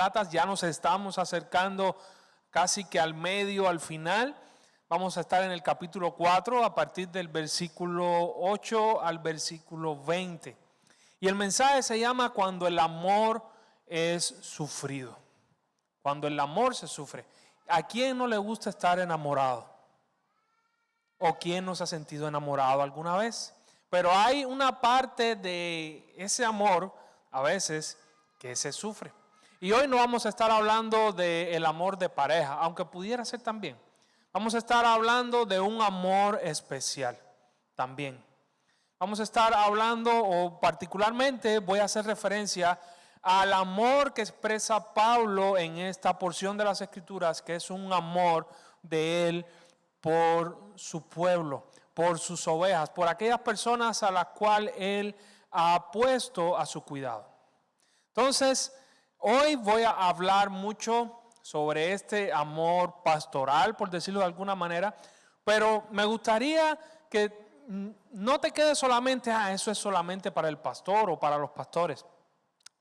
Gálatas. Ya nos estamos acercando casi que al medio, al final. Vamos a estar en el capítulo 4 a partir del versículo 8 al versículo 20. Y el mensaje se llama Cuando el amor es sufrido. Cuando el amor se sufre. ¿A quién no le gusta estar enamorado? ¿O quién no se ha sentido enamorado alguna vez? Pero hay una parte de ese amor, a veces, que se sufre. Y hoy no vamos a estar hablando del amor de pareja, aunque pudiera ser también. Vamos a estar hablando de un amor especial también. Vamos a estar hablando, o particularmente voy a hacer referencia al amor que expresa Pablo en esta porción de las Escrituras, que es un amor de él por su pueblo, por sus ovejas, por aquellas personas a las cuales él ha puesto a su cuidado. Entonces, hoy voy a hablar mucho sobre este amor pastoral, por decirlo de alguna manera, pero me gustaría que no te quedes solamente, eso es solamente para el pastor o para los pastores.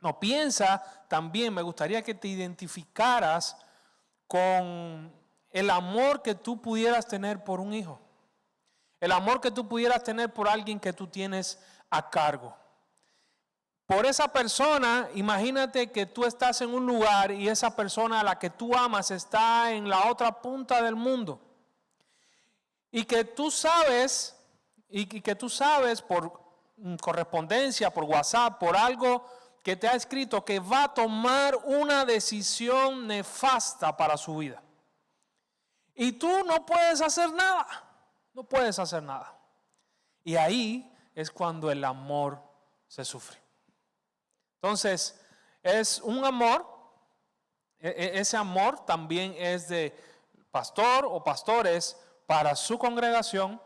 No, piensa también, me gustaría que te identificaras con el amor que tú pudieras tener por un hijo. El amor que tú pudieras tener por alguien que tú tienes a cargo. Por esa persona, imagínate que tú estás en un lugar y esa persona a la que tú amas está en la otra punta del mundo. Y que tú sabes, por correspondencia, por WhatsApp, por algo que te ha escrito, que va a tomar una decisión nefasta para su vida. Y tú no puedes hacer nada. No puedes hacer nada. Y ahí es cuando el amor se sufre. Entonces, es un amor. Ese amor también es de pastor o pastores para su congregación.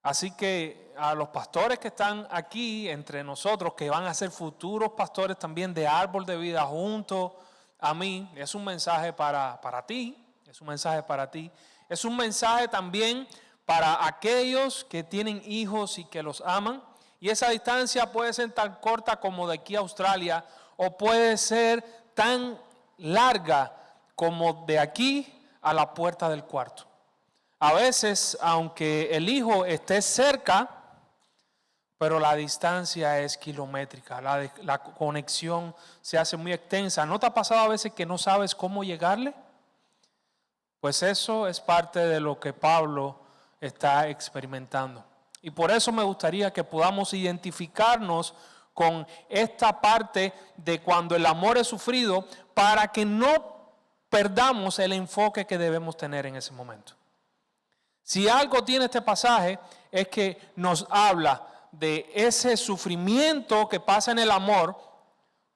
Así que a los pastores que están aquí entre nosotros, que van a ser futuros pastores también de Árbol de Vida junto a mí, es un mensaje para ti. Es un mensaje para ti. Es un mensaje también para aquellos que tienen hijos y que los aman. Y esa distancia puede ser tan corta como de aquí a Australia, o puede ser tan larga como de aquí a la puerta del cuarto. A veces, aunque el hijo esté cerca, pero la distancia es kilométrica, la conexión se hace muy extensa. ¿No te ha pasado a veces que no sabes cómo llegarle? Pues eso es parte de lo que Pablo está experimentando. Y por eso me gustaría que podamos identificarnos con esta parte de cuando el amor es sufrido, para que no perdamos el enfoque que debemos tener en ese momento. Si algo tiene este pasaje es que nos habla de ese sufrimiento que pasa en el amor,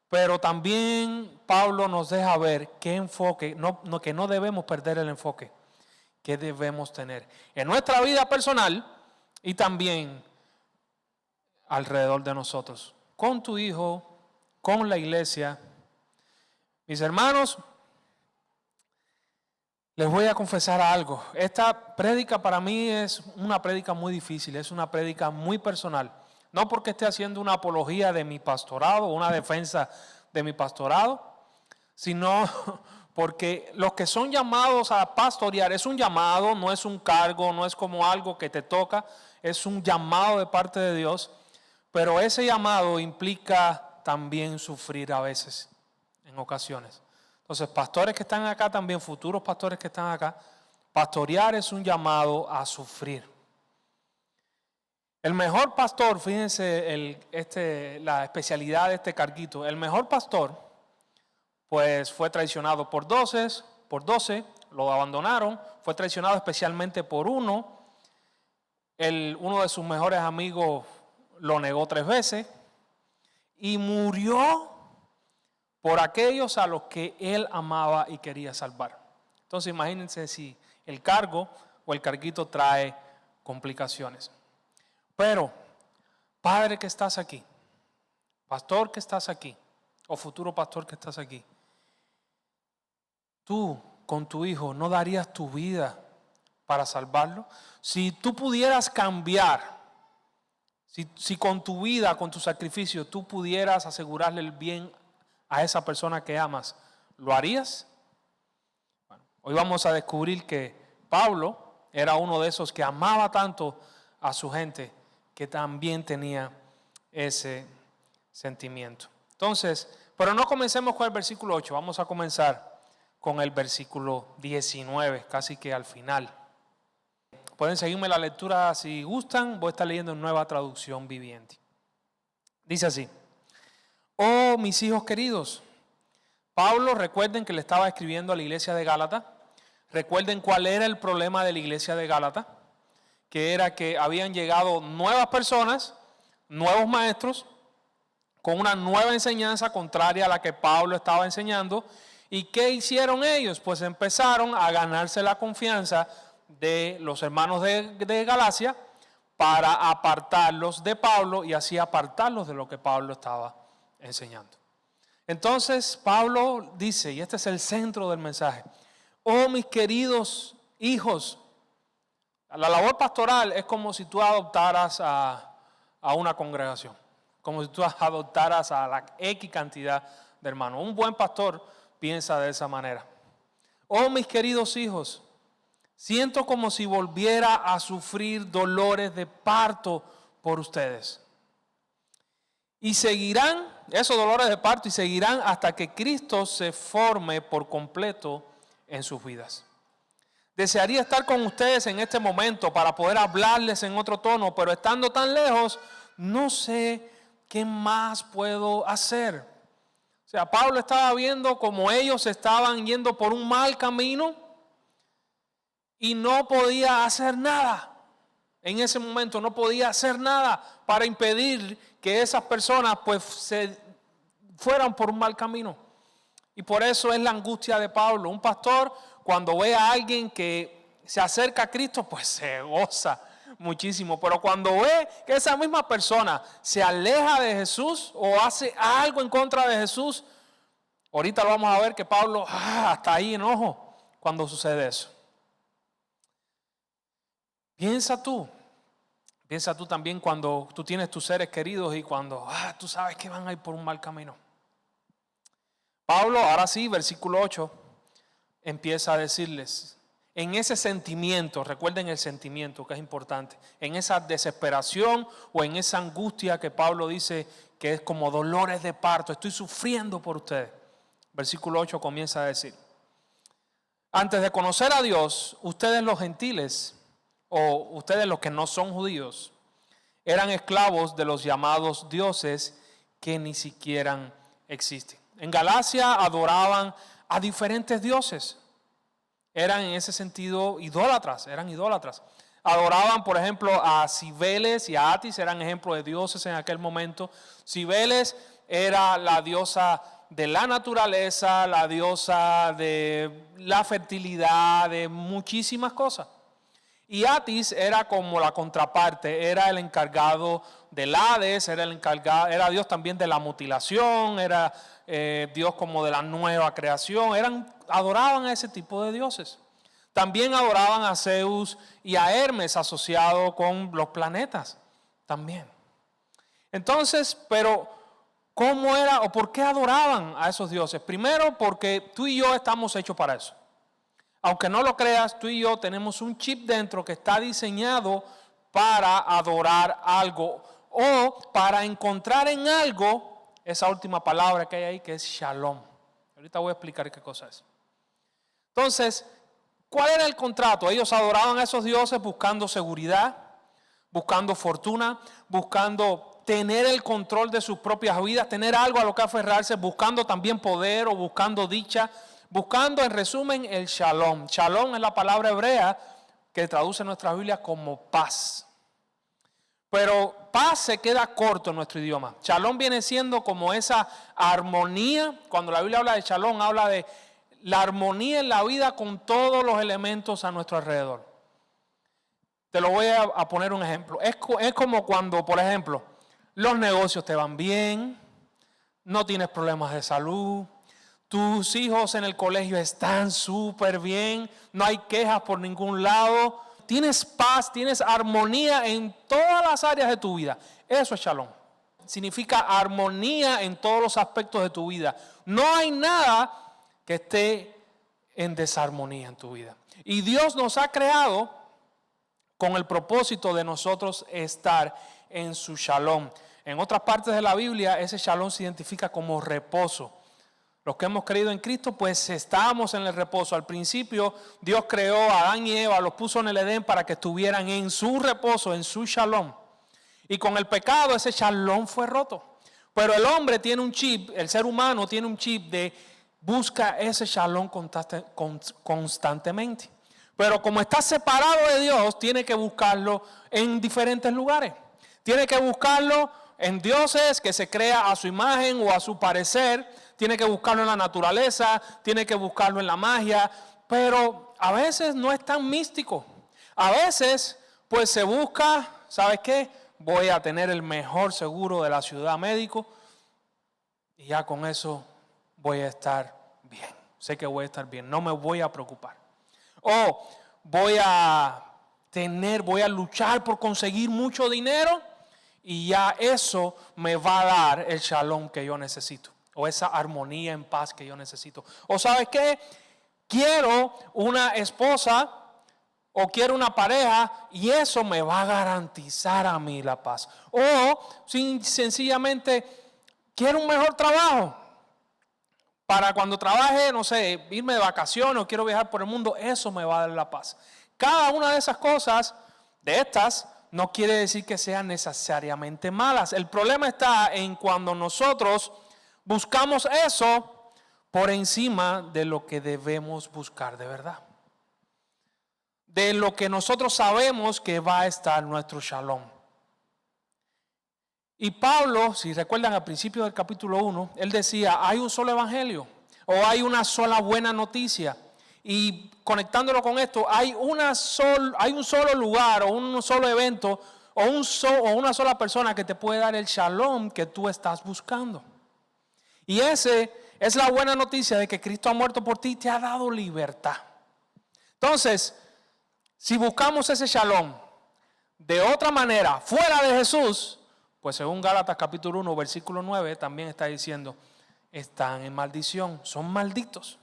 pero también Pablo nos deja ver qué enfoque, que no debemos perder el enfoque que debemos tener en nuestra vida personal y también alrededor de nosotros, con tu hijo, con la iglesia. Mis hermanos, les voy a confesar algo. Esta prédica para mí es una prédica muy difícil, es una prédica muy personal. No porque esté haciendo una apología de mi pastorado, una defensa de mi pastorado, sino porque los que son llamados a pastorear, es un llamado, no es un cargo, no es como algo que te toca, es un llamado de parte de Dios, pero ese llamado implica también sufrir a veces, en ocasiones. Entonces, pastores que están acá también, futuros pastores que están acá, pastorear es un llamado a sufrir. El mejor pastor, fíjense la especialidad de este carguito, el mejor pastor pues fue traicionado por 12, lo abandonaron, fue traicionado especialmente por uno de sus mejores amigos lo negó 3 veces y murió por aquellos a los que él amaba y quería salvar. Entonces imagínense si el cargo o el carguito trae complicaciones. Pero, padre que estás aquí, pastor que estás aquí, o futuro pastor que estás aquí, tú con tu hijo no darías tu vida para salvarlo. Si tú pudieras cambiar, si con tu vida, con tu sacrificio, tú pudieras asegurarle el bien a esa persona que amas, ¿lo harías? Bueno, hoy vamos a descubrir que Pablo era uno de esos que amaba tanto a su gente que también tenía ese sentimiento. Entonces, pero no comencemos con el versículo 8, vamos a comenzar con el versículo 19, casi que al final. Pueden seguirme la lectura si gustan, voy a estar leyendo en Nueva Traducción Viviente. Dice así: oh mis hijos queridos, Pablo, recuerden que le estaba escribiendo a la iglesia de Gálatas. Recuerden cuál era el problema de la iglesia de Gálatas, que era que habían llegado nuevas personas, nuevos maestros, con una nueva enseñanza contraria a la que Pablo estaba enseñando. ¿Y qué hicieron ellos? Pues empezaron a ganarse la confianza de los hermanos de Galacia para apartarlos de Pablo y así apartarlos de lo que Pablo estaba enseñando. Entonces Pablo dice, y este es el centro del mensaje: oh mis queridos hijos. La labor pastoral es como si tú adoptaras a una congregación, como si tú adoptaras a la X cantidad de hermanos. Un buen pastor piensa de esa manera. Oh mis queridos hijos, siento como si volviera a sufrir dolores de parto por ustedes. Y seguirán esos dolores de parto y seguirán hasta que Cristo se forme por completo en sus vidas. Desearía estar con ustedes en este momento para poder hablarles en otro tono, pero estando tan lejos, no sé qué más puedo hacer. O sea, Pablo estaba viendo como ellos estaban yendo por un mal camino y no podía hacer nada. En ese momento no podía hacer nada para impedir que esas personas pues se fueran por un mal camino. Y por eso es la angustia de Pablo. Un pastor, cuando ve a alguien que se acerca a Cristo, pues se goza muchísimo. Pero cuando ve que esa misma persona se aleja de Jesús o hace algo en contra de Jesús, ahorita lo vamos a ver que Pablo hasta ahí enojo cuando sucede eso. Piensa tú también cuando tú tienes tus seres queridos y cuando tú sabes que van a ir por un mal camino. Pablo, ahora sí, versículo 8, empieza a decirles, en ese sentimiento, recuerden el sentimiento que es importante, en esa desesperación o en esa angustia que Pablo dice que es como dolores de parto, estoy sufriendo por ustedes. Versículo 8 comienza a decir, antes de conocer a Dios, ustedes los gentiles, o ustedes los que no son judíos, eran esclavos de los llamados dioses que ni siquiera existen. En Galacia adoraban a diferentes dioses. Eran en ese sentido idólatras, eran idólatras. Adoraban, por ejemplo, a Cibeles y a Atis, eran ejemplos de dioses en aquel momento. Cibeles era la diosa de la naturaleza, la diosa de la fertilidad, de muchísimas cosas. Y Atis era como la contraparte, era el encargado del Hades, era Dios también de la mutilación, era Dios como de la nueva creación, adoraban a ese tipo de dioses. También adoraban a Zeus y a Hermes asociado con los planetas también. Entonces, pero ¿cómo era o por qué adoraban a esos dioses? Primero, porque tú y yo estamos hechos para eso. Aunque no lo creas, tú y yo tenemos un chip dentro que está diseñado para adorar algo o para encontrar en algo esa última palabra que hay ahí, que es shalom. Ahorita voy a explicar qué cosa es. Entonces, ¿cuál era el contrato? Ellos adoraban a esos dioses buscando seguridad, buscando fortuna, buscando tener el control de sus propias vidas, tener algo a lo que aferrarse, buscando también poder o buscando dicha, buscando en resumen el shalom. Shalom es la palabra hebrea que traduce en nuestra Biblia como paz. Pero paz se queda corto en nuestro idioma. Shalom viene siendo como esa armonía. Cuando la Biblia habla de shalom, habla de la armonía en la vida con todos los elementos a nuestro alrededor. Te lo voy a poner un ejemplo. Es como cuando, por ejemplo, los negocios te van bien, no tienes problemas de salud, tus hijos en el colegio están súper bien, no hay quejas por ningún lado, tienes paz, tienes armonía en todas las áreas de tu vida. Eso es shalom. significa armonía en todos los aspectos de tu vida. No hay nada que esté en desarmonía en tu vida. Y Dios nos ha creado con el propósito de nosotros estar en su shalom. En otras partes de la Biblia, ese shalom se identifica como reposo. Los que hemos creído en Cristo, pues estamos en el reposo. Al principio, Dios creó a Adán y Eva, los puso en el Edén para que estuvieran en su reposo, en su shalom. Y con el pecado, ese shalom fue roto. Pero el hombre tiene un chip, el ser humano tiene un chip de busca ese shalom constantemente. Pero como está separado de Dios, tiene que buscarlo en diferentes lugares. Tiene que buscarlo en dioses que se crea a su imagen o a su parecer. Tiene que buscarlo en la naturaleza, tiene que buscarlo en la magia. Pero a veces no es tan místico. A veces pues se busca, ¿sabes qué? Voy a tener el mejor seguro de la ciudad médico y ya con eso voy a estar bien. Sé que voy a estar bien, no me voy a preocupar. O voy a luchar por conseguir mucho dinero y ya eso me va a dar el shalom que yo necesito. O esa armonía en paz que yo necesito. O ¿sabes qué? Quiero una esposa o quiero una pareja y eso me va a garantizar a mí la paz. O sencillamente quiero un mejor trabajo. Para cuando trabaje, no sé, irme de vacaciones o quiero viajar por el mundo, eso me va a dar la paz. Cada una de esas cosas, de estas, no quiere decir que sean necesariamente malas. El problema está en cuando nosotros buscamos eso por encima de lo que debemos buscar de verdad. De lo que nosotros sabemos que va a estar nuestro shalom. Y Pablo, si recuerdan al principio del capítulo 1, él decía, hay un solo evangelio o hay una sola buena noticia. Y conectándolo con esto, hay un solo lugar o un solo evento o una sola persona que te puede dar el shalom que tú estás buscando. Y ese es la buena noticia de que Cristo ha muerto por ti y te ha dado libertad. Entonces, si buscamos ese shalom de otra manera, fuera de Jesús, pues según Gálatas capítulo 1, versículo 9, también está diciendo, están en maldición, son malditos.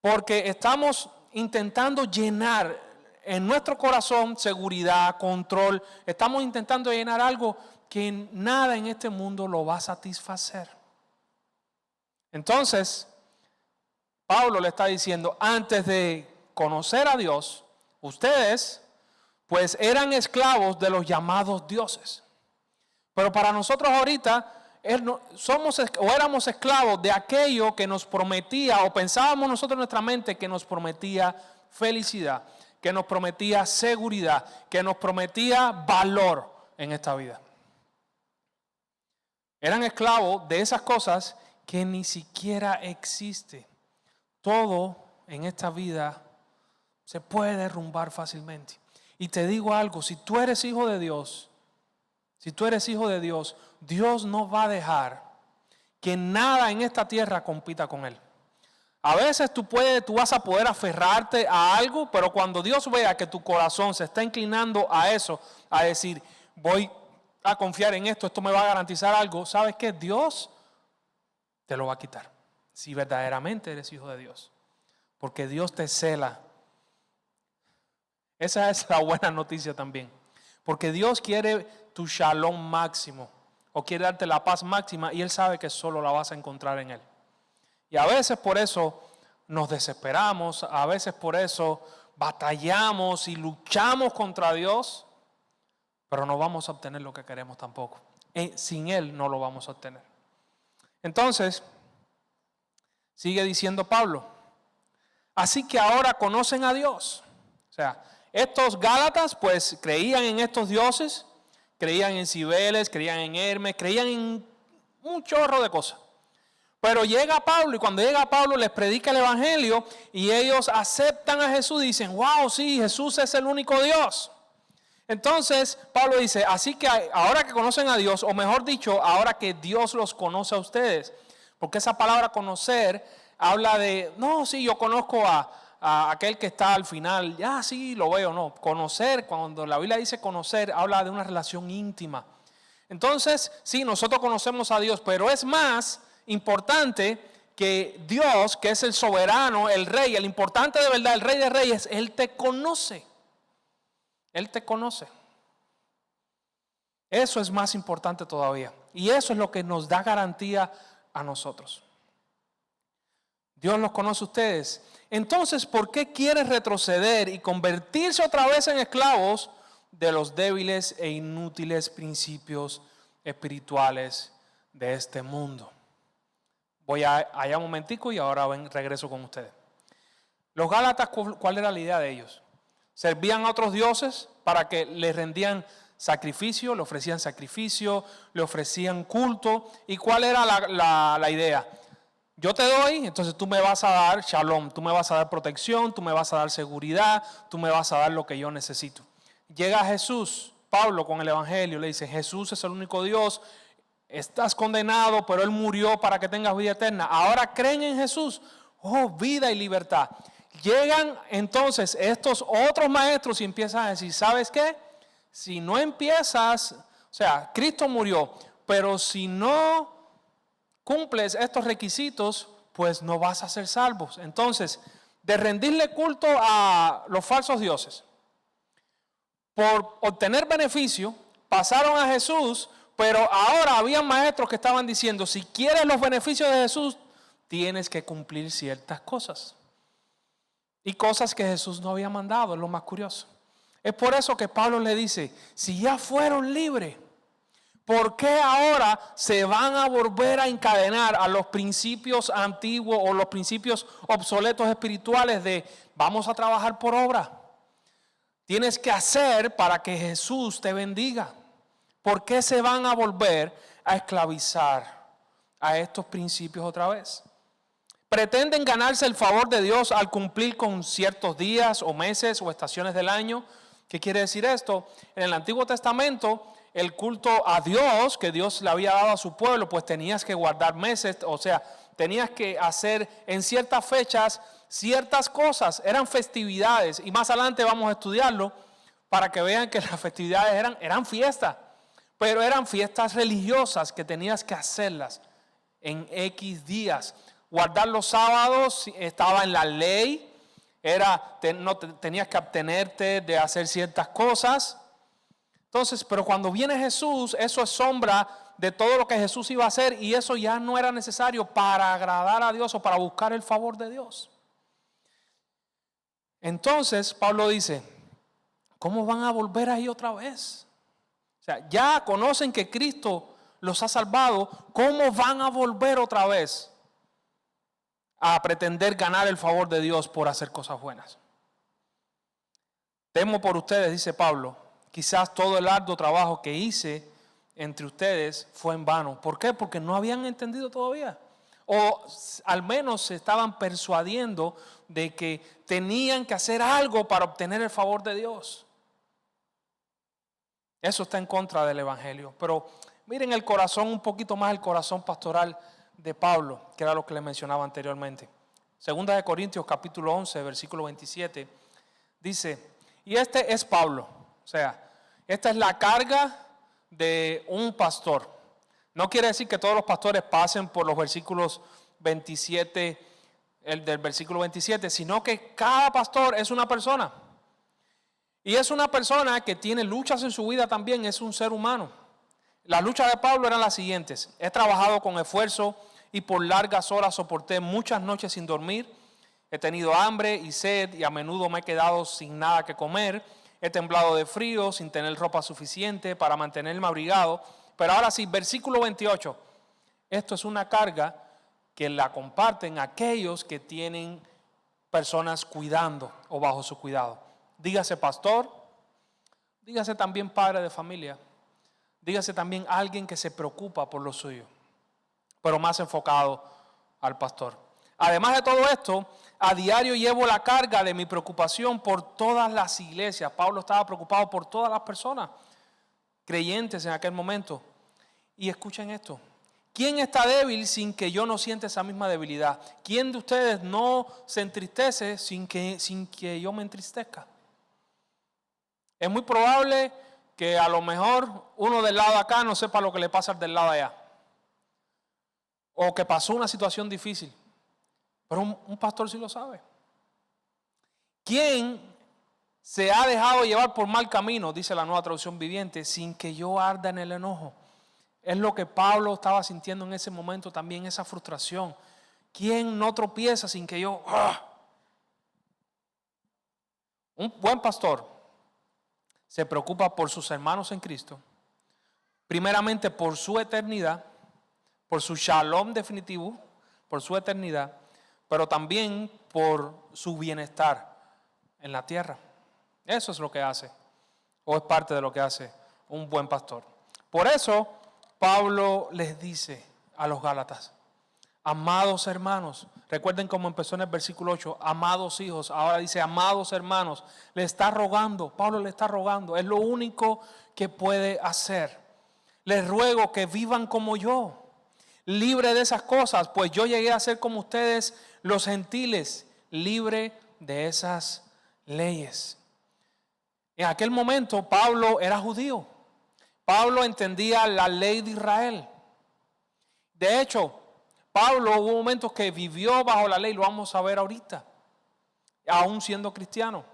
Porque estamos intentando llenar en nuestro corazón seguridad, control. Estamos intentando llenar algo que nada en este mundo lo va a satisfacer. Entonces, Pablo le está diciendo, antes de conocer a Dios, ustedes pues eran esclavos de los llamados dioses. Pero para nosotros ahorita éramos esclavos de aquello que nos prometía, o pensábamos nosotros en nuestra mente que nos prometía felicidad, que nos prometía seguridad, que nos prometía valor en esta vida. Eran esclavos de esas cosas que ni siquiera existen. Todo en esta vida se puede derrumbar fácilmente. Y te digo algo, si tú eres hijo de Dios, Dios no va a dejar que nada en esta tierra compita con Él. A veces tú vas a poder aferrarte a algo, pero cuando Dios vea que tu corazón se está inclinando a eso, a decir, voy a confiar en esto me va a garantizar algo, ¿sabes qué? Dios te lo va a quitar. Si verdaderamente eres hijo de Dios. Porque Dios te cela. Esa es la buena noticia también. Porque Dios quiere tu shalom máximo. O quiere darte la paz máxima. Y Él sabe que solo la vas a encontrar en Él. Y a veces por eso nos desesperamos. A veces por eso batallamos y luchamos contra Dios. Pero no vamos a obtener lo que queremos tampoco. Sin Él no lo vamos a obtener. Entonces, sigue diciendo Pablo. Así que ahora conocen a Dios. O sea, estos Gálatas pues creían en estos dioses, creían en Cibeles, creían en Hermes, creían en un chorro de cosas. Pero llega Pablo y cuando llega Pablo les predica el evangelio y ellos aceptan a Jesús y dicen, wow, sí, Jesús es el único Dios. Entonces Pablo dice, así que ahora que conocen a Dios, o mejor dicho, ahora que Dios los conoce a ustedes, porque esa palabra conocer habla de, no, sí, yo conozco a aquel que está al final, ya sí, lo veo, no. Conocer, cuando la Biblia dice conocer, habla de una relación íntima. Entonces, sí, nosotros conocemos a Dios, pero es más importante que Dios, que es el soberano, el rey, el importante de verdad, el rey de reyes, Él te conoce. Él te conoce. Eso es más importante todavía. Y eso es lo que nos da garantía a nosotros. Dios los conoce a ustedes. Entonces, ¿por qué quieren retroceder y convertirse otra vez en esclavos de los débiles e inútiles principios espirituales de este mundo? Voy allá un momentico y ahora regreso con ustedes. Los Gálatas, ¿cuál era la idea de ellos? Servían a otros dioses para que les rendían sacrificio, le ofrecían sacrificio, le ofrecían culto. ¿Y cuál era la idea? Yo te doy, entonces tú me vas a dar shalom, tú me vas a dar protección, tú me vas a dar seguridad, tú me vas a dar lo que yo necesito. Llega Jesús, Pablo con el evangelio, le dice, Jesús es el único Dios, estás condenado, pero Él murió para que tengas vida eterna. Ahora creen en Jesús, oh, vida y libertad. Llegan entonces estos otros maestros y empiezan a decir, ¿sabes qué? Si no empiezas, o sea, Cristo murió, pero si no cumples estos requisitos, pues no vas a ser salvos. Entonces, de rendirle culto a los falsos dioses, por obtener beneficio, pasaron a Jesús, pero ahora había maestros que estaban diciendo, si quieres los beneficios de Jesús, tienes que cumplir ciertas cosas. Y cosas que Jesús no había mandado, es lo más curioso. Es por eso que Pablo le dice, si ya fueron libres, ¿por qué ahora se van a volver a encadenar a los principios antiguos o los principios obsoletos espirituales de vamos a trabajar por obra? Tienes que hacer para que Jesús te bendiga. ¿Por qué se van a volver a esclavizar a estos principios otra vez? Pretenden ganarse el favor de Dios al cumplir con ciertos días o meses o estaciones del año. ¿Qué quiere decir esto? En el Antiguo Testamento, el culto a Dios que Dios le había dado a su pueblo, pues tenías que guardar meses, o sea, tenías que hacer en ciertas fechas ciertas cosas, eran festividades, y más adelante vamos a estudiarlo para que vean que las festividades eran fiestas, pero eran fiestas religiosas que tenías que hacerlas en X días. Guardar los sábados estaba en la ley, tenías que abstenerte de hacer ciertas cosas. Entonces, pero cuando viene Jesús, eso es sombra de todo lo que Jesús iba a hacer y eso ya no era necesario para agradar a Dios o para buscar el favor de Dios. Entonces, Pablo dice, ¿cómo van a volver ahí otra vez? O sea, ya conocen que Cristo los ha salvado, ¿cómo van a volver otra vez a pretender ganar el favor de Dios por hacer cosas buenas? Temo por ustedes, dice Pablo, quizás todo el arduo trabajo que hice entre ustedes fue en vano. ¿Por qué? Porque no habían entendido todavía. O al menos se estaban persuadiendo de que tenían que hacer algo para obtener el favor de Dios. Eso está en contra del evangelio. Pero miren el corazón, un poquito más el corazón pastoral de Pablo, que era lo que les mencionaba anteriormente. Segunda de Corintios capítulo 11, versículo 27, dice, y este es Pablo, o sea, esta es la carga de un pastor. No quiere decir que todos los pastores pasen por los versículos 27, el del versículo 27, sino que cada pastor es una persona. Y es una persona que tiene luchas en su vida también, es un ser humano. Las luchas de Pablo eran las siguientes: he trabajado con esfuerzo y por largas horas soporté muchas noches sin dormir. He tenido hambre y sed y a menudo me he quedado sin nada que comer. He temblado de frío sin tener ropa suficiente para mantenerme abrigado. Pero ahora sí, versículo 28. Esto es una carga que la comparten aquellos que tienen personas cuidando o bajo su cuidado. Dígase pastor, dígase también padre de familia, dígase también alguien que se preocupa por lo suyo, pero más enfocado al pastor. Además de todo esto, a diario llevo la carga de mi preocupación por todas las iglesias. Pablo estaba preocupado por todas las personas creyentes en aquel momento. Y escuchen esto: ¿quién está débil sin que yo no sienta esa misma debilidad? ¿Quién de ustedes no se entristece sin que yo me entristezca? Es muy probable que a lo mejor uno del lado de acá no sepa lo que le pasa al del lado de allá. O que pasó una situación difícil. Pero un pastor sí lo sabe. ¿Quién se ha dejado llevar por mal camino, dice la Nueva Traducción Viviente, sin que yo arda en el enojo? Es lo que Pablo estaba sintiendo en ese momento también, esa frustración. ¿Quién no tropieza sin que yo... Un buen pastor se preocupa por sus hermanos en Cristo, primeramente por su eternidad, por su shalom definitivo, por su eternidad, pero también por su bienestar en la tierra. Eso es lo que hace, o es parte de lo que hace un buen pastor. Por eso Pablo les dice a los Gálatas: amados hermanos, recuerden cómo empezó en el versículo 8, amados hijos, ahora dice amados hermanos, le está rogando, Pablo le está rogando, es lo único que puede hacer. Les ruego que vivan como yo, libre de esas cosas, pues yo llegué a ser como ustedes los gentiles, libre de esas leyes. En aquel momento Pablo era judío, Pablo entendía la ley de Israel. De hecho, Pablo hubo momentos que vivió bajo la ley, lo vamos a ver ahorita, aún siendo cristiano.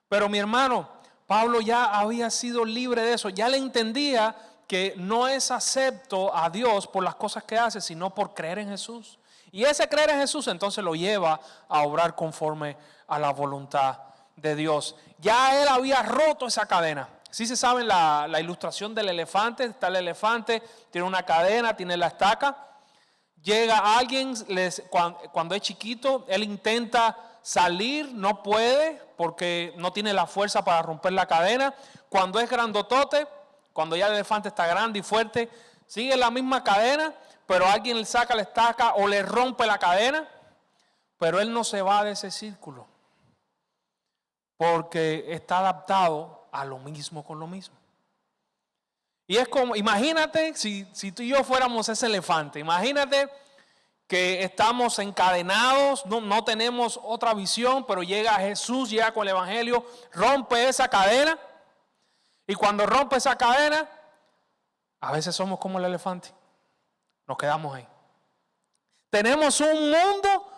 Pero mi hermano, Pablo ya había sido libre de eso, ya le entendía que no es acepto a Dios por las cosas que hace, sino por creer en Jesús. Y ese creer en Jesús entonces lo lleva a obrar conforme a la voluntad de Dios. Ya él había roto esa cadena. Sí se sabe la ilustración del elefante, está el elefante, tiene una cadena, tiene la estaca. Llega alguien, cuando es chiquito, él intenta salir, no puede porque no tiene la fuerza para romper la cadena. Cuando es grandotote, cuando ya el elefante está grande y fuerte, sigue la misma cadena, pero alguien le saca la estaca o le rompe la cadena, pero él no se va de ese círculo porque está adaptado a lo mismo con lo mismo. Y es como, imagínate si tú y yo fuéramos ese elefante, imagínate que estamos encadenados, no tenemos otra visión, pero llega Jesús, llega con el Evangelio, rompe esa cadena, y cuando rompe esa cadena, a veces somos como el elefante, nos quedamos ahí. Tenemos un mundo,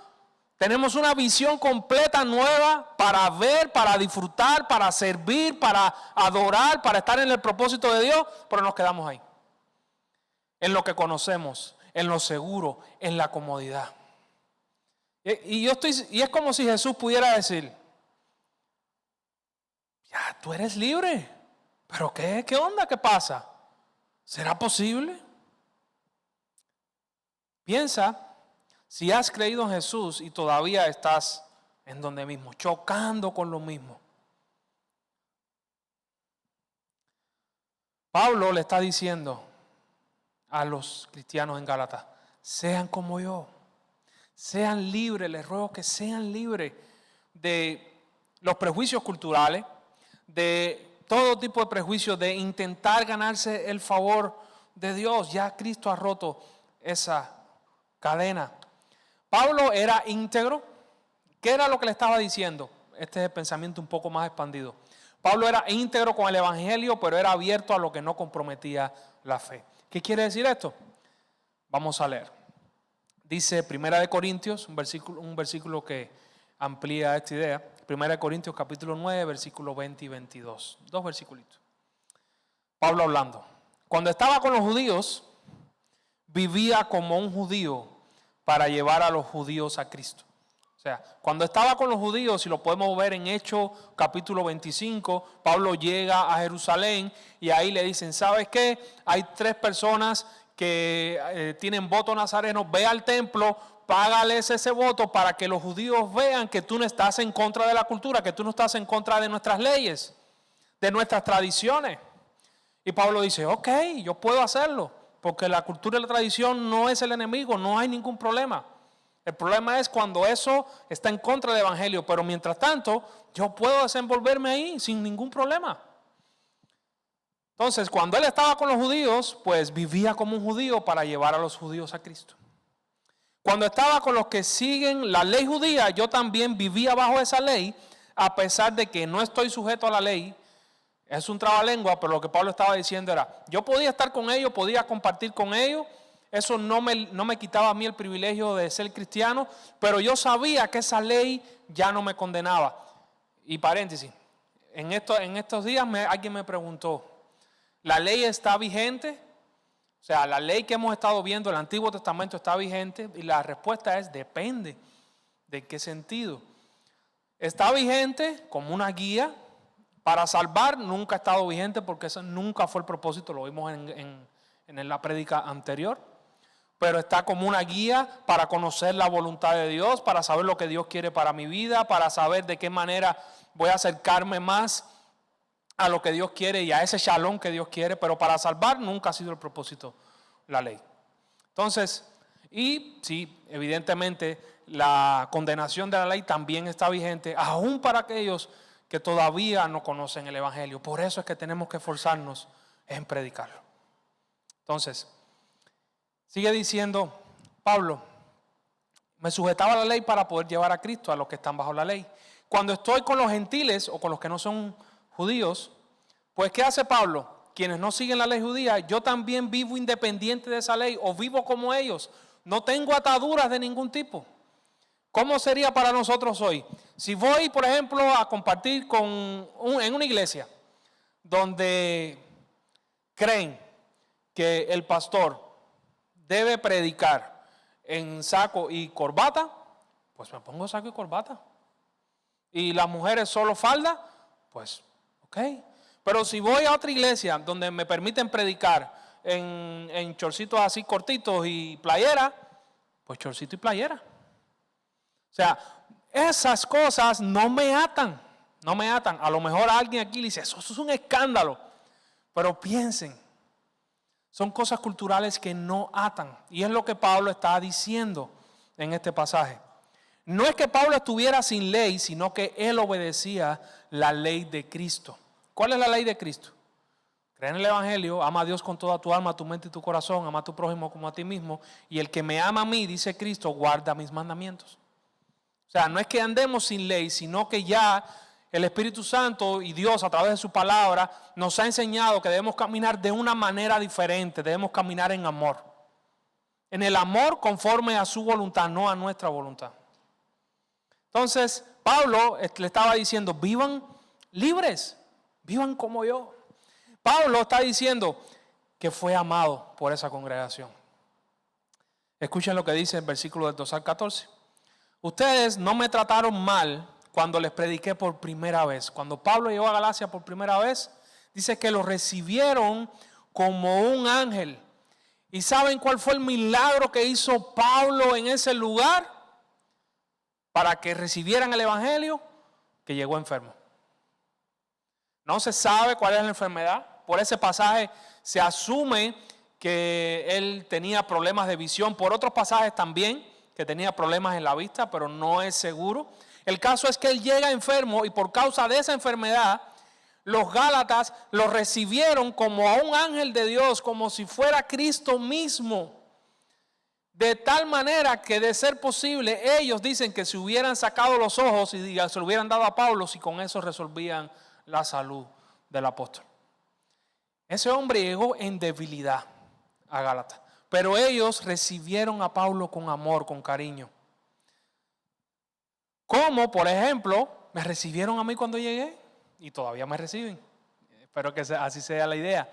tenemos una visión completa nueva para ver, para disfrutar, para servir, para adorar, para estar en el propósito de Dios, pero nos quedamos ahí. En lo que conocemos, en lo seguro, en la comodidad. Y es como si Jesús pudiera decir: ya, tú eres libre, pero ¿qué onda? ¿Qué pasa? ¿Será posible? Piensa, si has creído en Jesús y todavía estás en donde mismo, chocando con lo mismo. Pablo le está diciendo a los cristianos en Gálatas: sean como yo, sean libres, les ruego que sean libres de los prejuicios culturales, de todo tipo de prejuicios, de intentar ganarse el favor de Dios. Ya Cristo ha roto esa cadena. Pablo era íntegro. ¿Qué era lo que le estaba diciendo? Este es el pensamiento un poco más expandido. Pablo era íntegro con el Evangelio, pero era abierto a lo que no comprometía la fe. ¿Qué quiere decir esto? Vamos a leer. Dice 1 Corintios, un versículo que amplía esta idea. 1 Corintios capítulo 9, versículos 20 y 22. Dos versículos. Pablo hablando. Cuando estaba con los judíos, vivía como un judío para llevar a los judíos a Cristo. O sea, cuando estaba con los judíos, y lo podemos ver en Hechos capítulo 25, Pablo llega a Jerusalén y ahí le dicen: ¿sabes qué? Hay 3 personas que tienen voto nazareno, ve al templo, págales ese voto para que los judíos vean que tú no estás en contra de la cultura, que tú no estás en contra de nuestras leyes, de nuestras tradiciones. Y Pablo dice: ok, yo puedo hacerlo, porque la cultura y la tradición no es el enemigo, no hay ningún problema. El problema es cuando eso está en contra del Evangelio, pero mientras tanto yo puedo desenvolverme ahí sin ningún problema. Entonces, cuando él estaba con los judíos, pues vivía como un judío para llevar a los judíos a Cristo. Cuando estaba con los que siguen la ley judía, yo también vivía bajo esa ley, a pesar de que no estoy sujeto a la ley, Es un trabalengua, pero lo que Pablo estaba diciendo era, yo podía estar con ellos, podía compartir con ellos, eso no me quitaba a mí el privilegio de ser cristiano, pero yo sabía que esa ley ya no me condenaba. Y paréntesis, en estos días alguien me preguntó, ¿la ley está vigente? O sea, la ley que hemos estado viendo, el Antiguo Testamento está vigente, y la respuesta es depende. ¿De qué sentido? Está vigente como una guía para salvar, nunca ha estado vigente porque ese nunca fue el propósito, lo vimos en la prédica anterior, pero está como una guía para conocer la voluntad de Dios, para saber lo que Dios quiere para mi vida, para saber de qué manera voy a acercarme más a lo que Dios quiere y a ese shalom que Dios quiere, pero para salvar nunca ha sido el propósito la ley. Entonces, y sí, evidentemente la condenación de la ley también está vigente, aún para aquellos que todavía no conocen el Evangelio. Por eso es que tenemos que esforzarnos en predicarlo. Entonces, sigue diciendo Pablo, me sujetaba a la ley para poder llevar a Cristo a los que están bajo la ley. Cuando estoy con los gentiles o con los que no son judíos, pues ¿qué hace Pablo? Quienes no siguen la ley judía, yo también vivo independiente de esa ley o vivo como ellos. No tengo ataduras de ningún tipo. ¿Cómo sería para nosotros hoy? Si voy, por ejemplo, a compartir en una iglesia donde creen que el pastor debe predicar en saco y corbata, pues me pongo saco y corbata. Y las mujeres solo falda, pues ok. Pero si voy a otra iglesia donde me permiten predicar en chorcitos así cortitos y playera, pues chorcito y playera. O sea, esas cosas no me atan, no me atan. A lo mejor alguien aquí le dice, eso es un escándalo. Pero piensen, son cosas culturales que no atan. Y es lo que Pablo está diciendo en este pasaje. No es que Pablo estuviera sin ley, sino que él obedecía la ley de Cristo. ¿Cuál es la ley de Cristo? Cree en el Evangelio, ama a Dios con toda tu alma, tu mente y tu corazón, ama a tu prójimo como a ti mismo. Y el que me ama a mí, dice Cristo, guarda mis mandamientos. O sea, no es que andemos sin ley, sino que ya el Espíritu Santo y Dios a través de su palabra nos ha enseñado que debemos caminar de una manera diferente, debemos caminar en amor. En el amor conforme a su voluntad, no a nuestra voluntad. Entonces, Pablo le estaba diciendo, vivan libres, vivan como yo. Pablo está diciendo que fue amado por esa congregación. Escuchen lo que dice el versículo del 2 al 14. Ustedes no me trataron mal cuando les prediqué por primera vez. Cuando Pablo llegó a Galacia por primera vez, dice que lo recibieron como un ángel. ¿Y saben cuál fue el milagro que hizo Pablo en ese lugar? Para que recibieran el Evangelio, que llegó enfermo. No se sabe cuál es la enfermedad. Por ese pasaje se asume que él tenía problemas de visión. Por otros pasajes también, que tenía problemas en la vista, pero no es seguro. El caso es que él llega enfermo y por causa de esa enfermedad, los Gálatas lo recibieron como a un ángel de Dios, como si fuera Cristo mismo. De tal manera que de ser posible, ellos dicen que si hubieran sacado los ojos y se lo hubieran dado a Pablo, si con eso resolvían la salud del apóstol. Ese hombre llegó en debilidad a Gálatas, pero ellos recibieron a Pablo con amor, con cariño. Como, por ejemplo, me recibieron a mí cuando llegué y todavía me reciben. Espero que así sea la idea.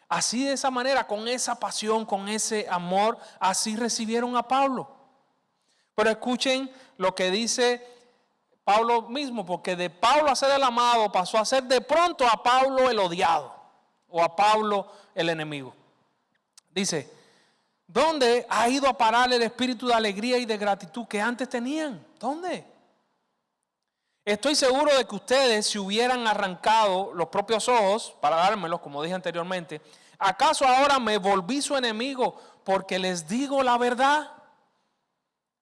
Así de esa manera, con esa pasión, con ese amor, así recibieron a Pablo. Pero escuchen lo que dice Pablo mismo, porque de Pablo a ser el amado pasó a ser de pronto a Pablo el odiado o a Pablo el enemigo. Dice, ¿dónde ha ido a parar el espíritu de alegría y de gratitud que antes tenían? ¿Dónde? Estoy seguro de que ustedes, si hubieran arrancado los propios ojos para dármelos, como dije anteriormente, ¿acaso ahora me volví su enemigo porque les digo la verdad?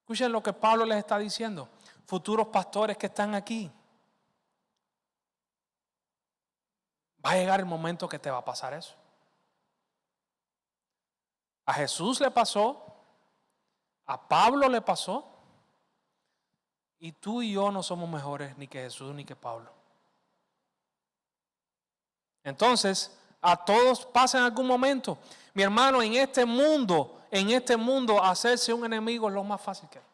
Escuchen lo que Pablo les está diciendo. Futuros pastores que están aquí, va a llegar el momento que te va a pasar eso. A Jesús le pasó, a Pablo le pasó, y tú y yo no somos mejores ni que Jesús ni que Pablo. Entonces, a todos pasa en algún momento. Mi hermano, en este mundo, hacerse un enemigo es lo más fácil que hay.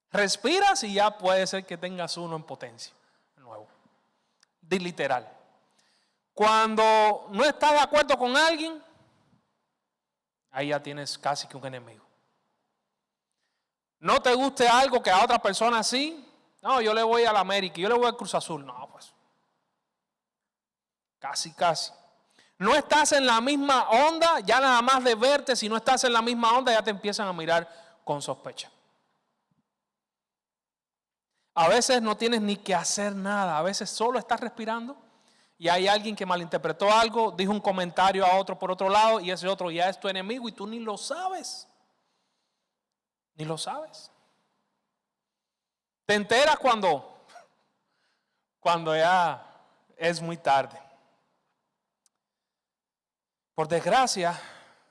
Respiras y ya puede ser que tengas uno en potencia, nuevo. Literal. Cuando no estás de acuerdo con alguien, ahí ya tienes casi que un enemigo. No te guste algo que a otra persona sí. No, yo le voy a la América, yo le voy al Cruz Azul. No, pues. Casi. No estás en la misma onda, ya nada más de verte, si no estás en la misma onda, ya te empiezan a mirar con sospecha. A veces no tienes ni que hacer nada, a veces solo estás respirando y hay alguien que malinterpretó algo, dijo un comentario a otro por otro lado y ese otro ya es tu enemigo y tú ni lo sabes. Ni lo sabes. Te enteras cuando ya es muy tarde. Por desgracia,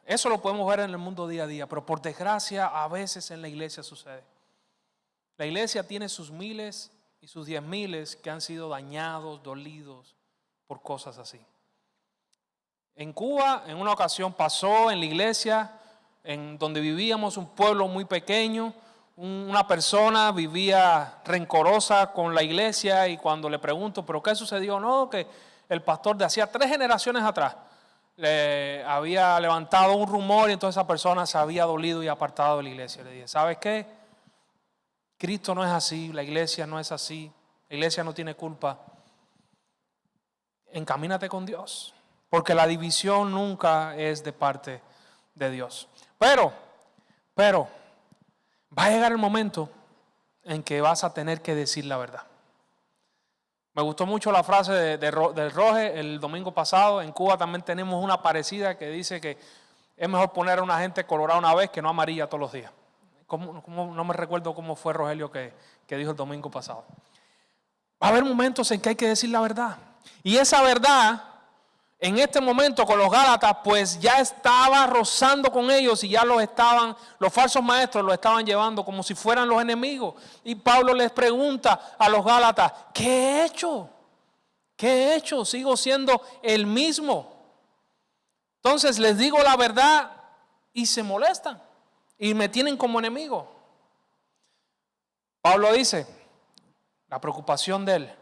eso lo podemos ver en el mundo día a día, pero por desgracia a veces en la iglesia sucede. La iglesia tiene sus miles y sus 10,000 que han sido dañados, dolidos por cosas así. En Cuba, en una ocasión pasó en la iglesia, en donde vivíamos, un pueblo muy pequeño, una persona vivía rencorosa con la iglesia y cuando le pregunto, ¿pero qué sucedió? No, que el pastor de hacía 3 generaciones atrás le había levantado un rumor y entonces esa persona se había dolido y apartado de la iglesia. Le dije, ¿sabes qué? Cristo no es así, la iglesia no es así, la iglesia no tiene culpa. Encamínate con Dios, porque la división nunca es de parte de Dios. Pero, va a llegar el momento en que vas a tener que decir la verdad. Me gustó mucho la frase del Roge el domingo pasado. En Cuba también tenemos una parecida que dice que es mejor poner a una gente colorada una vez que no amarilla todos los días. No me recuerdo cómo fue Rogelio que dijo el domingo pasado. Va a haber momentos en que hay que decir la verdad. Y esa verdad, en este momento con los Gálatas, pues ya estaba rozando con ellos y ya los falsos maestros los estaban llevando como si fueran los enemigos. Y Pablo les pregunta a los Gálatas, ¿qué he hecho? ¿Qué he hecho? Sigo siendo el mismo. Entonces les digo la verdad y se molestan. Y me tienen como enemigo. Pablo dice, la preocupación de él.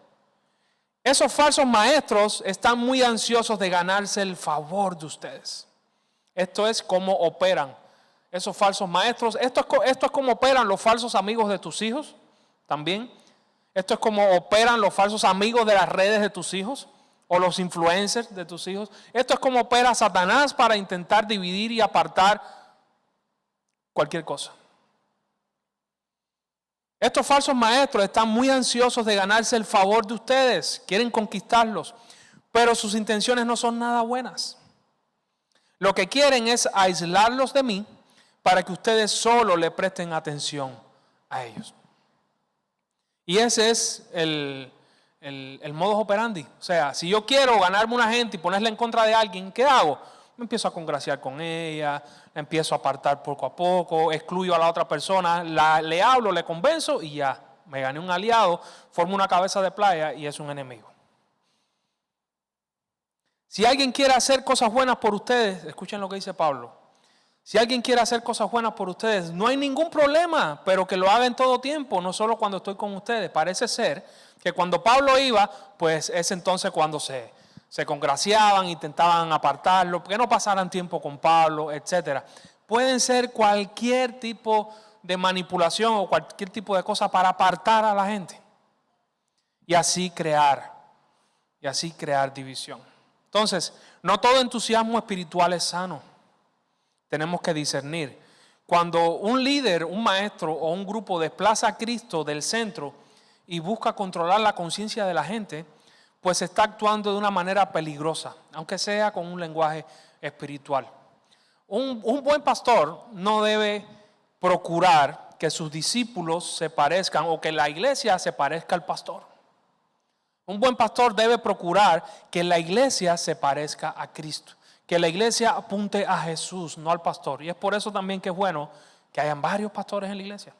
Esos falsos maestros están muy ansiosos de ganarse el favor de ustedes. Esto es como operan esos falsos maestros. Esto es como operan los falsos amigos de tus hijos también. Esto es como operan los falsos amigos de las redes de tus hijos o los influencers de tus hijos. Esto es como opera Satanás para intentar dividir y apartar cualquier cosa. Estos falsos maestros están muy ansiosos de ganarse el favor de ustedes, quieren conquistarlos, pero sus intenciones no son nada buenas. Lo que quieren es aislarlos de mí para que ustedes solo le presten atención a ellos. Y ese es el modus operandi. O sea, si yo quiero ganarme una gente y ponerla en contra de alguien, ¿qué hago? Me empiezo a congraciar con ella, la empiezo a apartar poco a poco, excluyo a la otra persona, le hablo, le convenzo y ya, me gané un aliado, formo una cabeza de playa y es un enemigo. Si alguien quiere hacer cosas buenas por ustedes, escuchen lo que dice Pablo, si alguien quiere hacer cosas buenas por ustedes, no hay ningún problema, pero que lo haga en todo tiempo, no solo cuando estoy con ustedes. Parece ser que cuando Pablo iba, pues es entonces cuando se congraciaban, intentaban apartarlo, que no pasaran tiempo con Pablo, etc. Pueden ser cualquier tipo de manipulación o cualquier tipo de cosa para apartar a la gente y así crear división. Entonces, no todo entusiasmo espiritual es sano. Tenemos que discernir. Cuando un líder, un maestro o un grupo desplaza a Cristo del centro y busca controlar la conciencia de la gente, pues está actuando de una manera peligrosa, aunque sea con un lenguaje espiritual. Un buen pastor no debe procurar que sus discípulos se parezcan o que la iglesia se parezca al pastor. Un buen pastor debe procurar que la iglesia se parezca a Cristo, que la iglesia apunte a Jesús, no al pastor. Y es por eso también que es bueno que hayan varios pastores en la iglesia,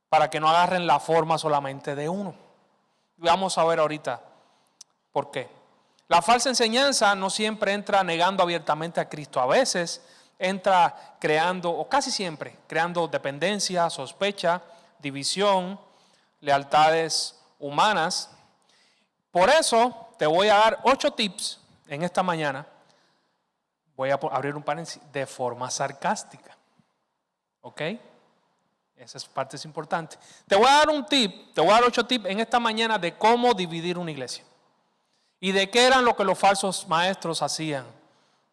para que no agarren la forma solamente de uno. Vamos a ver ahorita ¿por qué? La falsa enseñanza no siempre entra negando abiertamente a Cristo. A veces entra creando, o casi siempre, creando dependencia, sospecha, división, lealtades humanas. Por eso te voy a dar 8 tips en esta mañana. Voy a abrir un paréntesis, de forma sarcástica. ¿Ok? Esa parte es importante. Te voy a dar un tip, te voy a dar 8 tips en esta mañana de cómo dividir una iglesia. Y de qué eran lo que los falsos maestros hacían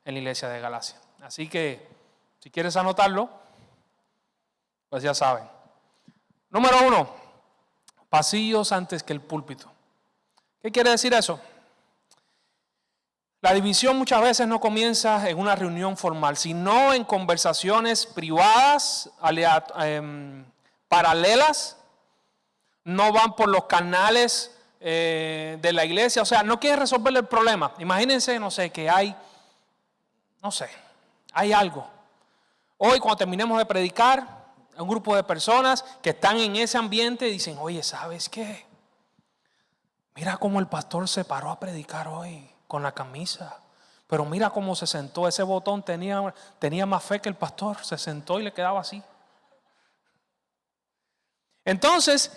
en la iglesia de Galacia. Así que, si quieres anotarlo, pues ya saben. Número 1, pasillos antes que el púlpito. ¿Qué quiere decir eso? La división muchas veces no comienza en una reunión formal, sino en conversaciones privadas, paralelas, no van por los canales de la iglesia, o sea, no quieren resolver el problema. Imagínense, no sé, que hay algo. Hoy cuando terminemos de predicar, un grupo de personas que están en ese ambiente dicen, oye, ¿sabes qué? Mira cómo el pastor se paró a predicar hoy con la camisa, pero mira cómo se sentó, ese botón tenía más fe que el pastor, se sentó y le quedaba así. Entonces,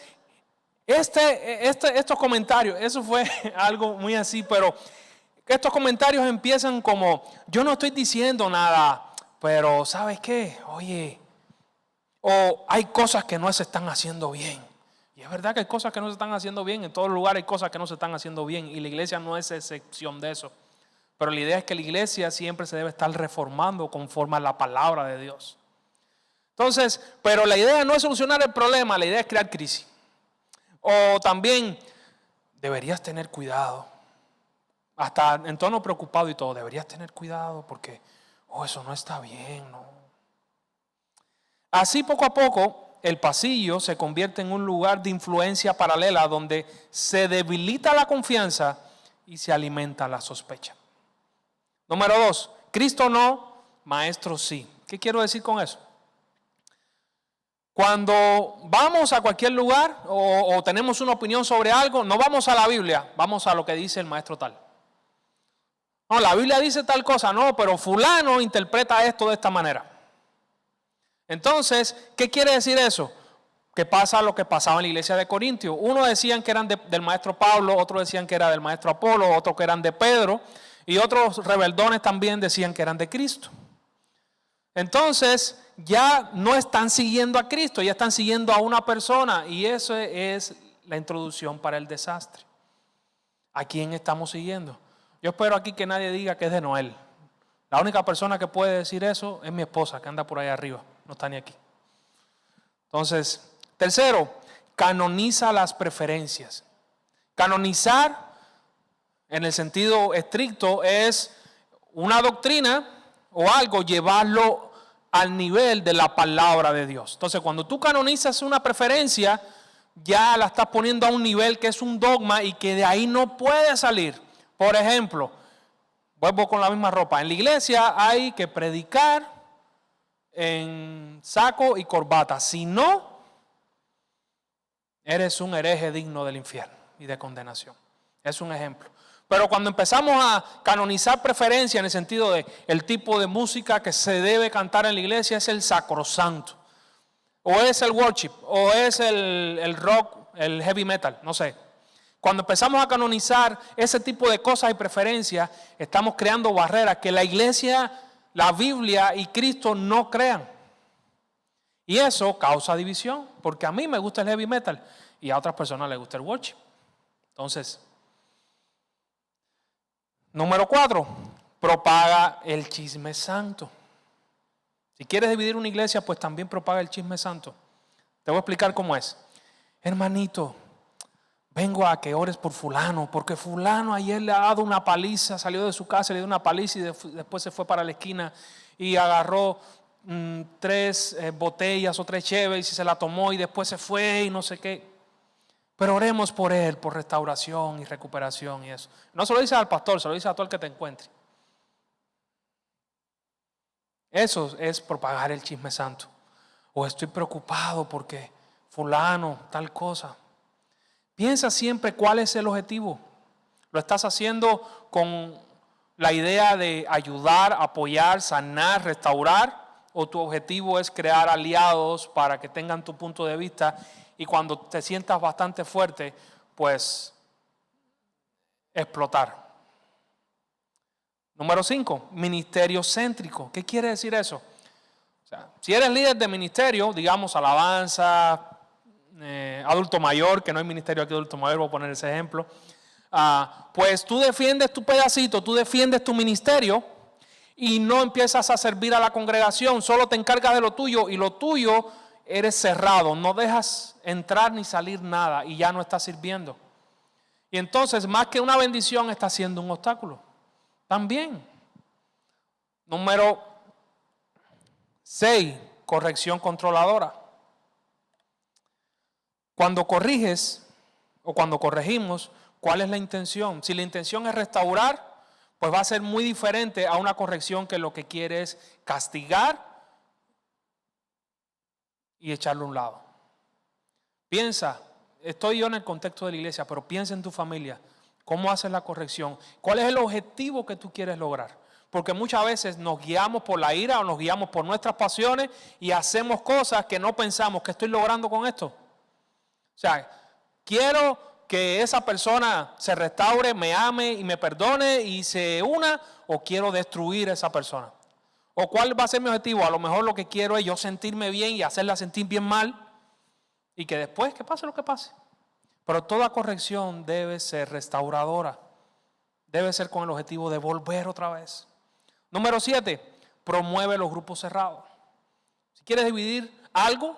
estos comentarios, eso fue algo muy así, pero estos comentarios empiezan como, yo no estoy diciendo nada, pero ¿sabes qué? Oye, o hay cosas que no se están haciendo bien. Y es verdad que hay cosas que no se están haciendo bien, en todo lugar hay cosas que no se están haciendo bien y la iglesia no es excepción de eso. Pero la idea es que la iglesia siempre se debe estar reformando conforme a la palabra de Dios. Entonces, pero la idea no es solucionar el problema, la idea es crear crisis. O también, deberías tener cuidado, hasta en tono preocupado y todo, deberías tener cuidado porque, eso no está bien, ¿no? Así poco a poco, el pasillo se convierte en un lugar de influencia paralela donde se debilita la confianza y se alimenta la sospecha. Número 2, Cristo no, maestro sí. ¿Qué quiero decir con eso? Cuando vamos a cualquier lugar o tenemos una opinión sobre algo, no vamos a la Biblia, vamos a lo que dice el maestro tal. No, la Biblia dice tal cosa, no, pero fulano interpreta esto de esta manera. Entonces, ¿qué quiere decir eso? Que pasa lo que pasaba en la iglesia de Corintios. Unos decían que eran del maestro Pablo, otros decían que era del maestro Apolo, otros que eran de Pedro, y otros rebeldones también decían que eran de Cristo. Entonces, ya no están siguiendo a Cristo, ya están siguiendo a una persona, y eso es la introducción para el desastre. ¿A quién estamos siguiendo? Yo espero aquí que nadie diga que es de Noel. La única persona que puede decir eso es mi esposa, que anda por ahí arriba, no está ni aquí. Entonces, tercero, canoniza las preferencias. Canonizar, en el sentido estricto, es una doctrina o algo, llevarlo al nivel de la palabra de Dios. Entonces, cuando tú canonizas una preferencia, ya la estás poniendo a un nivel que es un dogma y que de ahí no puede salir. Por ejemplo, vuelvo con la misma ropa. En la iglesia hay que predicar en saco y corbata. Si no, eres un hereje digno del infierno y de condenación. Es un ejemplo. Pero cuando empezamos a canonizar preferencia en el sentido de el tipo de música que se debe cantar en la iglesia es el sacrosanto. O es el worship, o es el rock, el heavy metal, no sé. Cuando empezamos a canonizar ese tipo de cosas y preferencias, estamos creando barreras que la iglesia, la Biblia y Cristo no crean. Y eso causa división, porque a mí me gusta el heavy metal y a otras personas les gusta el worship. Entonces, número 4, propaga el chisme santo. Si quieres dividir una iglesia, pues también propaga el chisme santo. Te voy a explicar cómo es. Hermanito, vengo a que ores por fulano, porque fulano ayer le ha dado una paliza, salió de su casa, le dio una paliza y después se fue para la esquina y agarró 3 botellas o 3 cheves y se la tomó y después se fue y no sé qué. Pero oremos por él, por restauración y recuperación y eso. No se lo dice al pastor, se lo dice a todo el que te encuentre. Eso es propagar el chisme santo. O estoy preocupado porque fulano, tal cosa. Piensa siempre cuál es el objetivo. ¿Lo estás haciendo con la idea de ayudar, apoyar, sanar, restaurar? ¿O tu objetivo es crear aliados para que tengan tu punto de vista y cuando te sientas bastante fuerte, pues explotar? Número 5, ministerio céntrico. ¿Qué quiere decir eso? O sea, si eres líder de ministerio, digamos alabanza, adulto mayor, que no hay ministerio aquí de adulto mayor, voy a poner ese ejemplo, pues tú defiendes tu pedacito, tú defiendes tu ministerio y no empiezas a servir a la congregación, solo te encargas de lo tuyo y lo tuyo eres cerrado, no dejas entrar ni salir nada y ya no estás sirviendo. Y entonces, más que una bendición, está siendo un obstáculo. También. Número 6, corrección controladora. Cuando corriges o cuando corregimos, ¿cuál es la intención? Si la intención es restaurar, pues va a ser muy diferente a una corrección que lo que quiere es castigar y echarlo a un lado. Piensa, estoy yo en el contexto de la iglesia, pero piensa en tu familia. ¿Cómo haces la corrección? ¿Cuál es el objetivo que tú quieres lograr? Porque muchas veces nos guiamos por la ira o nos guiamos por nuestras pasiones y hacemos cosas que no pensamos que estoy logrando con esto. O sea, quiero que esa persona se restaure, me ame y me perdone y se una, o quiero destruir a esa persona. ¿O cuál va a ser mi objetivo? A lo mejor lo que quiero es yo sentirme bien y hacerla sentir bien mal y que después que pase lo que pase. Pero toda corrección debe ser restauradora. Debe ser con el objetivo de volver otra vez. Número 7, promueve los grupos cerrados. Si quieres dividir algo,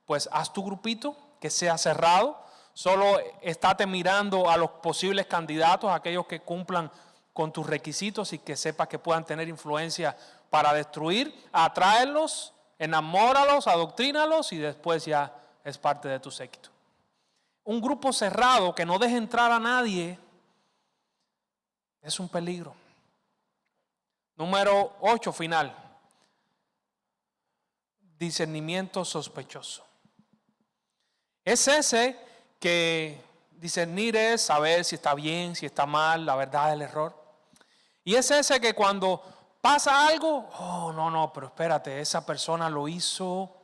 pues haz tu grupito que sea cerrado. Solo estate mirando a los posibles candidatos, aquellos que cumplan con tus requisitos y que sepas que puedan tener influencia para destruir. Atráelos, enamóralos, adoctrínalos y después ya es parte de tu séquito. Un grupo cerrado que no deje entrar a nadie es un peligro. Número 8, final. Discernimiento sospechoso. Es ese que discernir es saber si está bien, si está mal, la verdad, el error. Y es ese que cuando pasa algo, oh, no, pero espérate, esa persona lo hizo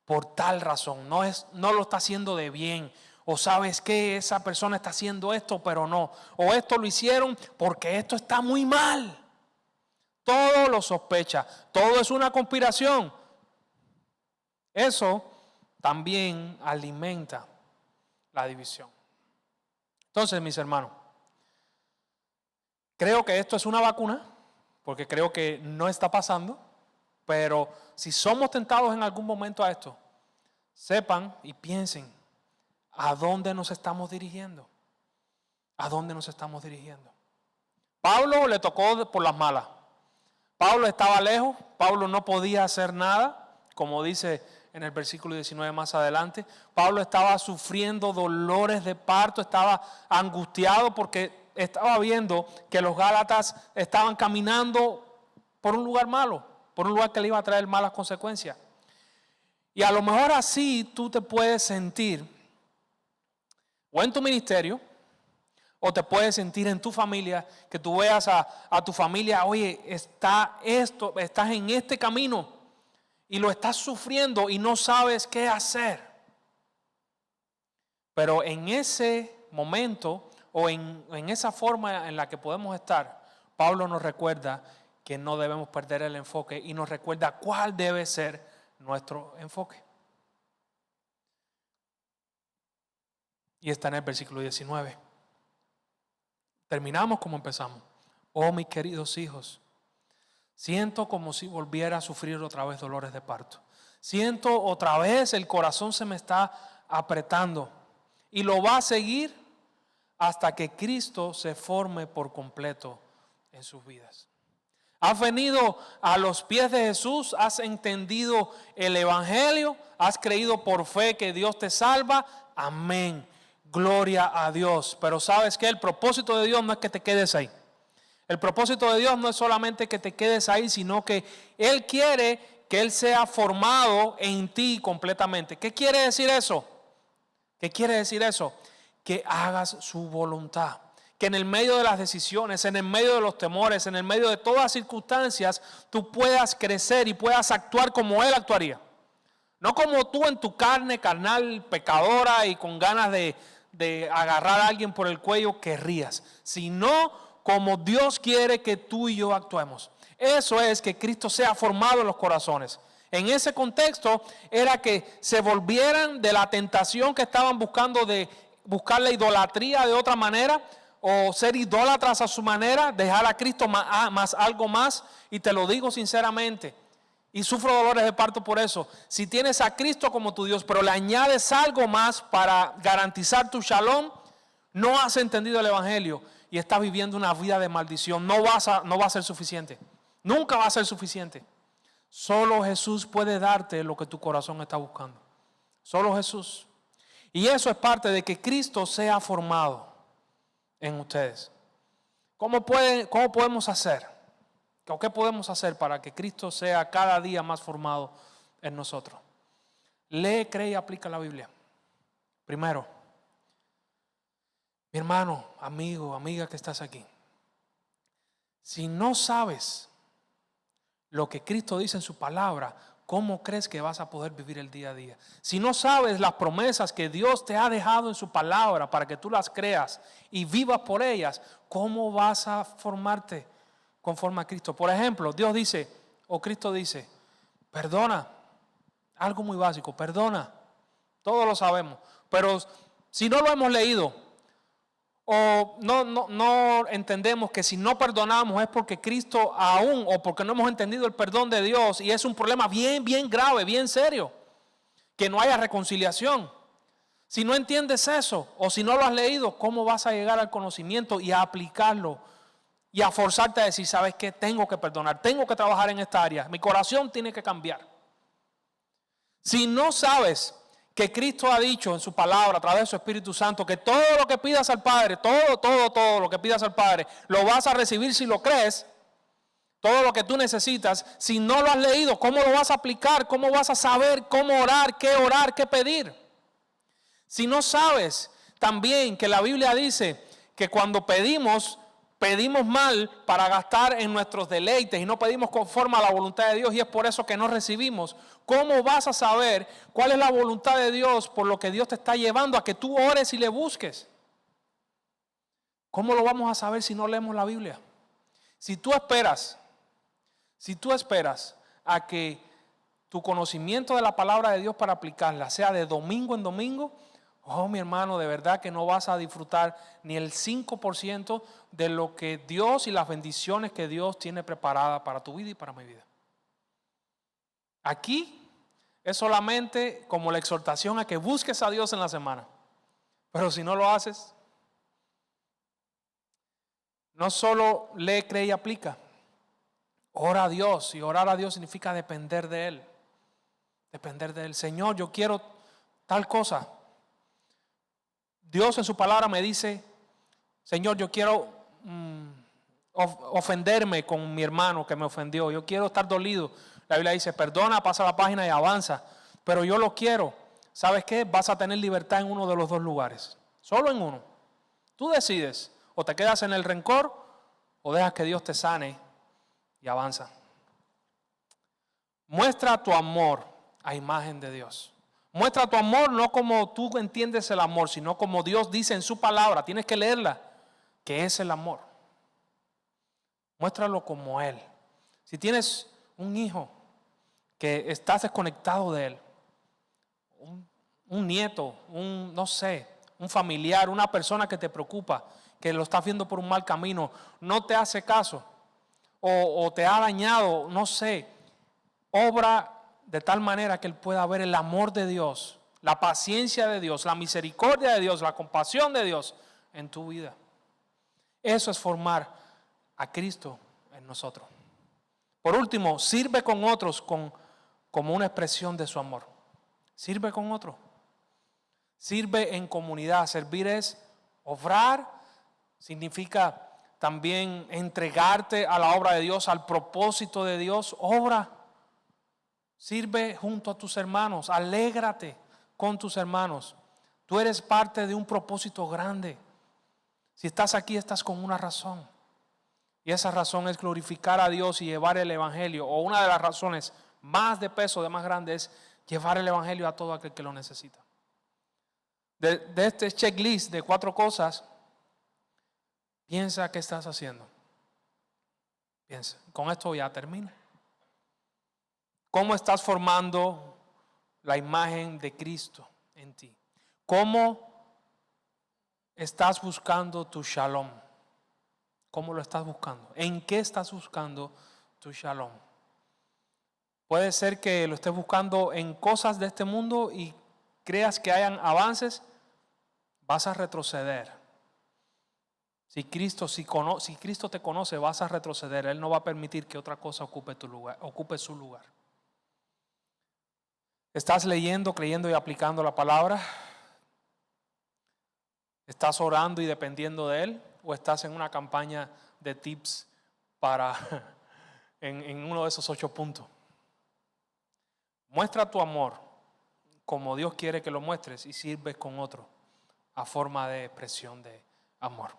por tal razón, no lo está haciendo de bien. O sabes que esa persona está haciendo esto, pero no. O esto lo hicieron porque esto está muy mal. Todo lo sospecha, todo es una conspiración. Eso también alimenta la división. Entonces, mis hermanos, creo que esto es una vacuna, porque creo que no está pasando, pero si somos tentados en algún momento a esto, sepan y piensen a dónde nos estamos dirigiendo. ¿A dónde nos estamos dirigiendo? Pablo le tocó por las malas. Pablo estaba lejos, Pablo no podía hacer nada, como dice en el versículo 19 más adelante. Pablo estaba sufriendo dolores de parto, estaba angustiado porque estaba viendo que los gálatas estaban caminando por un lugar malo, por un lugar que le iba a traer malas consecuencias. Y a lo mejor así tú te puedes sentir o en tu ministerio, o te puedes sentir en tu familia, que tú veas a tu familia, oye, estás en este camino y lo estás sufriendo y no sabes qué hacer. Pero en ese momento o en esa forma en la que podemos estar, Pablo nos recuerda que no debemos perder el enfoque y nos recuerda cuál debe ser nuestro enfoque. Y está en el versículo 19. Terminamos como empezamos. Oh, mis queridos hijos, siento como si volviera a sufrir otra vez dolores de parto. Siento otra vez el corazón se me está apretando. Y lo va a seguir hasta que Cristo se forme por completo en sus vidas. Has venido a los pies de Jesús, has entendido el Evangelio, has creído por fe que Dios te salva. Amén. Gloria a Dios. Pero sabes que el propósito de Dios no es que te quedes ahí. El propósito de Dios no es solamente que te quedes ahí, sino que Él quiere que Él sea formado en ti completamente. ¿Qué quiere decir eso? ¿Qué quiere decir eso? Que hagas su voluntad. que en el medio de las decisiones, en el medio de los temores, en el medio de todas las circunstancias, tú puedas crecer y puedas actuar como Él actuaría. No como tú en tu carne, carnal, pecadora y con ganas de agarrar a alguien por el cuello querrías, sino como Dios quiere que tú y yo actuemos. Eso es que Cristo sea formado en los corazones. En ese contexto era que se volvieran de la tentación que estaban buscando de buscar la idolatría de otra manera o ser idólatras a su manera, dejar a Cristo más algo más. Y te lo digo sinceramente, y sufro dolores de parto por eso. Si tienes a Cristo como tu Dios, pero le añades algo más para garantizar tu shalom, no has entendido el Evangelio y estás viviendo una vida de maldición. No va a ser suficiente. Nunca va a ser suficiente. Solo Jesús puede darte lo que tu corazón está buscando. Solo Jesús. Y eso es parte de que Cristo sea formado en ustedes. ¿Cómo podemos hacer? ¿O qué podemos hacer para que Cristo sea cada día más formado en nosotros? Lee, cree y aplica la Biblia. Primero, mi hermano, amigo, amiga que estás aquí. Si no sabes lo que Cristo dice en su palabra, ¿cómo crees que vas a poder vivir el día a día? Si no sabes las promesas que Dios te ha dejado en su palabra para que tú las creas y vivas por ellas, ¿cómo vas a formarte conforme a Cristo? Por ejemplo, Dios dice, o Cristo dice, perdona. Algo muy básico, perdona. Todos lo sabemos. Pero si no lo hemos leído, o no entendemos que si no perdonamos es porque Cristo aún, o porque no hemos entendido el perdón de Dios, y es un problema bien grave, bien serio, que no haya reconciliación. Si no entiendes eso, o si no lo has leído, ¿cómo vas a llegar al conocimiento y a aplicarlo? Y a forzarte a decir, ¿sabes qué? Tengo que perdonar, tengo que trabajar en esta área, mi corazón tiene que cambiar. Si no sabes que Cristo ha dicho en su palabra a través de su Espíritu Santo que todo lo que pidas al Padre, todo lo que pidas al Padre, lo vas a recibir si lo crees, todo lo que tú necesitas, si no lo has leído, ¿cómo lo vas a aplicar? ¿Cómo vas a saber cómo orar, qué pedir? Si no sabes también que la Biblia dice que cuando pedimos mal para gastar en nuestros deleites y no pedimos conforme a la voluntad de Dios y es por eso que no recibimos. ¿Cómo vas a saber cuál es la voluntad de Dios por lo que Dios te está llevando a que tú ores y le busques? ¿Cómo lo vamos a saber si no leemos la Biblia? Si tú esperas a que tu conocimiento de la palabra de Dios para aplicarla sea de domingo en domingo, oh, mi hermano, de verdad que no vas a disfrutar ni el 5% de lo que Dios y las bendiciones que Dios tiene preparadas para tu vida y para mi vida. Aquí es solamente como la exhortación a que busques a Dios en la semana. Pero si no lo haces, no solo lee, cree y aplica. Ora a Dios, y orar a Dios significa depender de Él. Depender de Él. Señor, yo quiero tal cosa. Dios en su palabra me dice, Señor, yo quiero ofenderme con mi hermano que me ofendió. Yo quiero estar dolido. La Biblia dice, perdona, pasa la página y avanza. Pero yo lo quiero. ¿Sabes qué? Vas a tener libertad en uno de los dos lugares. Solo en uno. Tú decides. O te quedas en el rencor o dejas que Dios te sane y avanza. Muestra tu amor a imagen de Dios. Muestra tu amor no como tú entiendes el amor, sino como Dios dice en su palabra. Tienes que leerla, que es el amor. Muéstralo como Él. Si tienes un hijo que estás desconectado de Él, un nieto, un familiar, una persona que te preocupa, que lo estás viendo por un mal camino, no te hace caso o te ha dañado, obra de tal manera que él pueda ver el amor de Dios, la paciencia de Dios, la misericordia de Dios, la compasión de Dios en tu vida. Eso es formar a Cristo en nosotros. Por último, sirve con otros como una expresión de su amor. Sirve con otros. Sirve en comunidad. Servir es obrar, significa también entregarte a la obra de Dios, al propósito de Dios. Obra. Sirve junto a tus hermanos, alégrate con tus hermanos. Tú eres parte de un propósito grande. Si estás aquí, estás con una razón. Y esa razón es glorificar a Dios y llevar el evangelio. O una de las razones más de peso, de más grande, es llevar el evangelio a todo aquel que lo necesita. De este checklist de 4 cosas, piensa qué estás haciendo. Piensa. Con esto ya termino. ¿Cómo estás formando la imagen de Cristo en ti? ¿Cómo estás buscando tu shalom? ¿Cómo lo estás buscando? ¿En qué estás buscando tu shalom? Puede ser que lo estés buscando en cosas de este mundo y creas que hayan avances, vas a retroceder. Si Cristo te conoce, vas a retroceder. Él no va a permitir que otra cosa ocupe su lugar. ¿Estás leyendo, creyendo y aplicando la palabra? ¿Estás orando y dependiendo de Él? ¿O estás en una campaña de tips para en uno de esos 8 puntos? Muestra tu amor como Dios quiere que lo muestres y sirves con otro a forma de expresión de amor.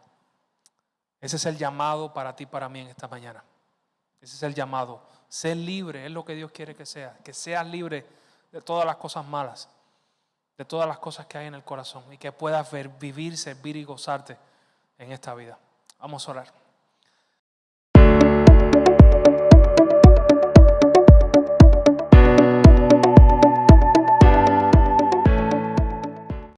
Ese es el llamado para ti y para mí en esta mañana. Ese es el llamado. Sé libre, es lo que Dios quiere que seas. Que seas libre de todas las cosas malas, de todas las cosas que hay en el corazón y que puedas vivir, servir y gozarte en esta vida. Vamos a orar.